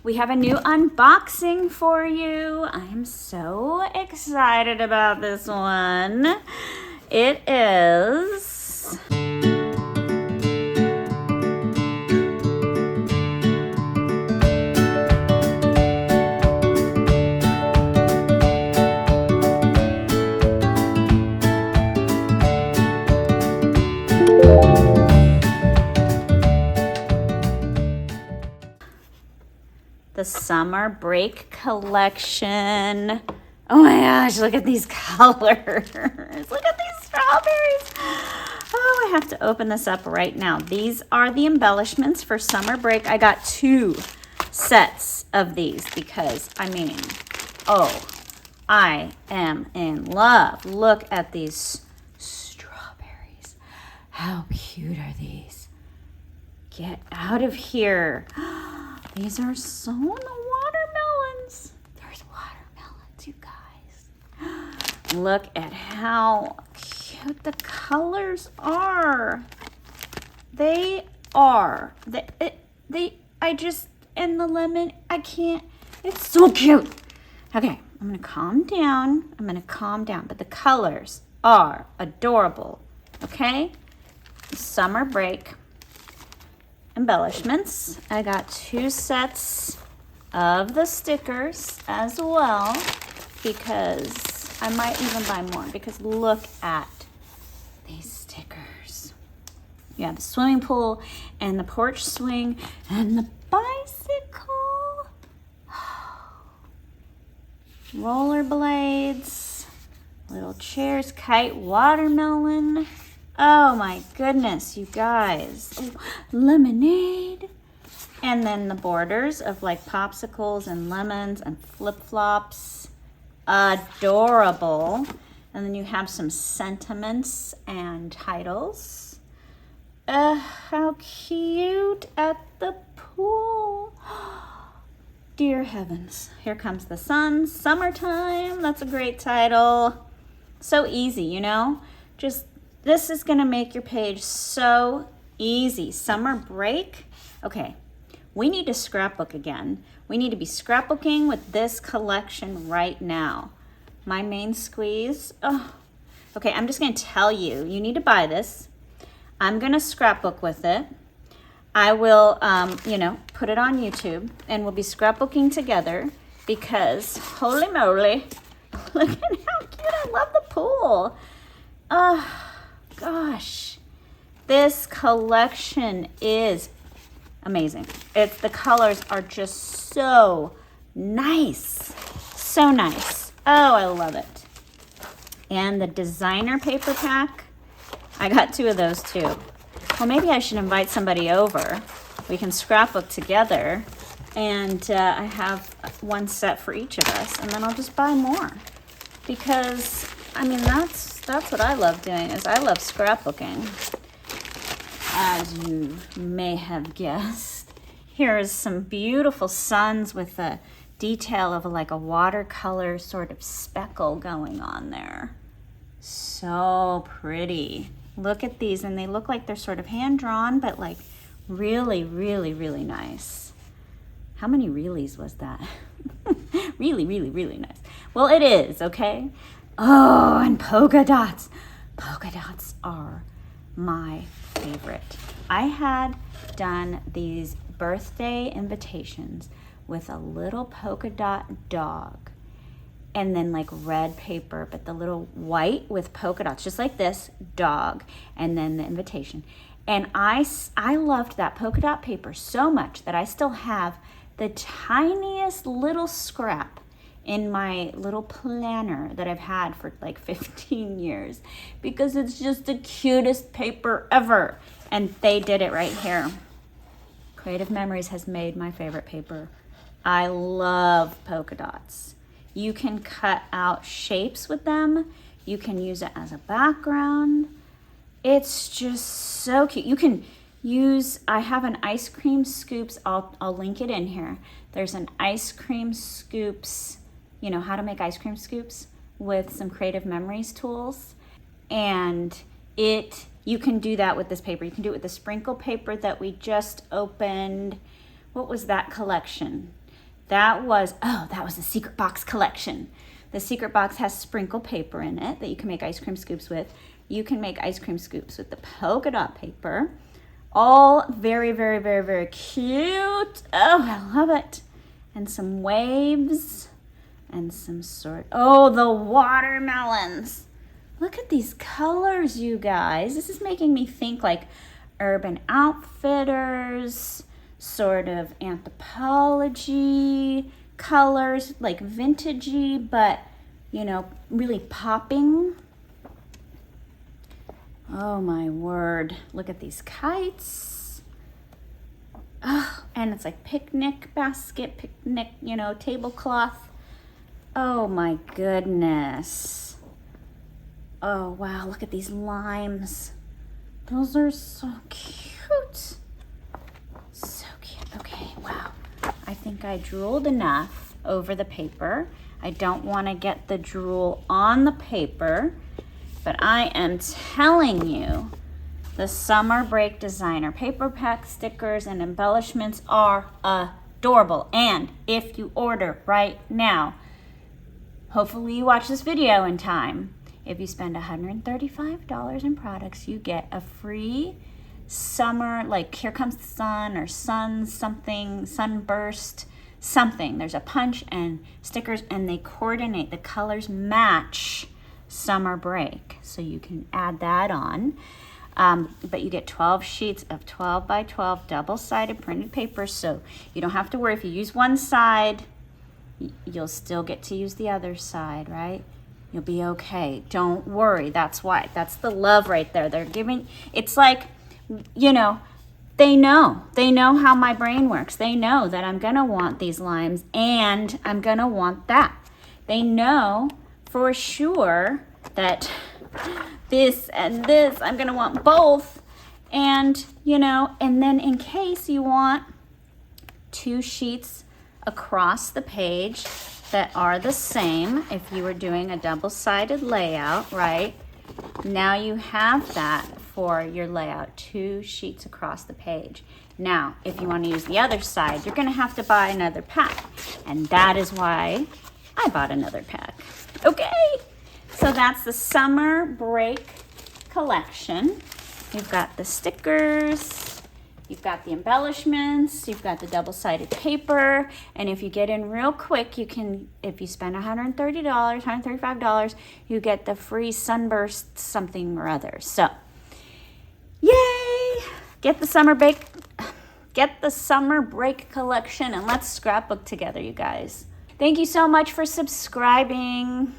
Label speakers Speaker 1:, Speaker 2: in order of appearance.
Speaker 1: We have a new unboxing for you. I am so excited about this one. It is the summer break collection. Oh my gosh, look at these colors. Look at these strawberries. Oh, I have to open this up right now. These are the embellishments for summer break. I got 2 sets of these because, I am in love. Look at these strawberries. How cute are these? Get out of here. These are so the watermelons. There's watermelons, you guys. Look at how cute the colors are. They are. And the lemon, I can't. It's so cute. Okay, I'm going to calm down. But the colors are adorable. Okay? Summer break embellishments. I got 2 sets of the stickers as well because I might even buy more because look at these stickers. You have the swimming pool and the porch swing and the bicycle. Rollerblades, little chairs, kite, watermelon. Oh my goodness, you guys. Oh, lemonade. And then the borders of like popsicles and lemons and flip-flops. Adorable. And then you have some sentiments and titles. How cute at the pool. Dear heavens. Here comes the sun. Summertime. That's a great title. So easy, you know? This is gonna make your page so easy. Summer break. Okay, we need to scrapbook again. We need to be scrapbooking with this collection right now. My main squeeze. Oh, okay, I'm just gonna tell you, you need to buy this. I'm gonna scrapbook with it. I will, put it on YouTube and we'll be scrapbooking together because holy moly, look at how cute, I love the pool. Gosh, this collection is amazing. The colors are just so nice. So nice. Oh, I love it. And the designer paper pack, I got 2 of those too. Well, maybe I should invite somebody over. We can scrapbook together and I have 1 set for each of us and then I'll just buy more because that's what I love doing is I love scrapbooking. As you may have guessed, here is some beautiful suns with a detail of like a watercolor sort of speckle going on there. So pretty. Look at these and they look like they're sort of hand-drawn but like really, really, really nice. How many reallys was that? Really, really, really nice. Well, it is, okay? Oh, and polka dots. Polka dots are my favorite. I had done these birthday invitations with a little polka dot dog and then like red paper, but the little white with polka dots, just like this dog, and then the invitation. And I loved that polka dot paper so much that I still have the tiniest little scrap in my little planner that I've had for like 15 years because it's just the cutest paper ever. And they did it right here. Creative Memories has made my favorite paper. I love polka dots. You can cut out shapes with them. You can use it as a background. It's just so cute. You can use, I have an ice cream scoops. I'll link it in here. There's an ice cream scoops, how to make ice cream scoops with some Creative Memories tools. And you can do that with this paper. You can do it with the sprinkle paper that we just opened. What was that collection? That was the Secret Box collection. The Secret Box has sprinkle paper in it that you can make ice cream scoops with. You can make ice cream scoops with the polka dot paper. All very, very, very, very cute. Oh, I love it. And some waves and some the watermelons. Look at these colors, you guys. This is making me think like Urban Outfitters, sort of Anthropologie colors, like vintagey, but, you know, really popping. Oh my word. Look at these kites. Oh, and it's like picnic basket, picnic, you know, tablecloth. Oh my goodness. Oh wow, look at these limes. Those are so cute. So cute. Okay, wow. I think I drooled enough over the paper. I don't want to get the drool on the paper, but I am telling you, the Summer Break Designer paper pack stickers and embellishments are adorable. And if you order right now, hopefully you watch this video in time. If you spend $135 in products, you get a free summer, like Here Comes the Sun or Sun something, Sunburst something. There's a punch and stickers, and they coordinate. The colors match Summer Break. So you can add that on. But you get 12 sheets of 12 by 12 double-sided printed paper. So you don't have to worry. If you use one side, you'll still get to use the other side, right? You'll be okay. Don't worry. That's why. That's the love right there. They're giving, it's like, you know, they know how my brain works. They know that I'm going to want these limes and I'm going to want that. They know for sure that this and this, I'm going to want both. And, you know, and then in case you want 2 sheets across the page that are the same, if you were doing a double-sided layout, right? Now you have that for your layout, 2 sheets across the page. Now, if you want to use the other side, you're going to have to buy another pack. And that is why I bought another pack. Okay, so that's the Summer Break collection. You've got the stickers, you've got the embellishments, you've got the double-sided paper, and if you get in real quick, you can, if you spend $130, $135, you get the free Sunburst something or other. So, yay! Get the Summer Break collection, and let's scrapbook together, you guys. Thank you so much for subscribing.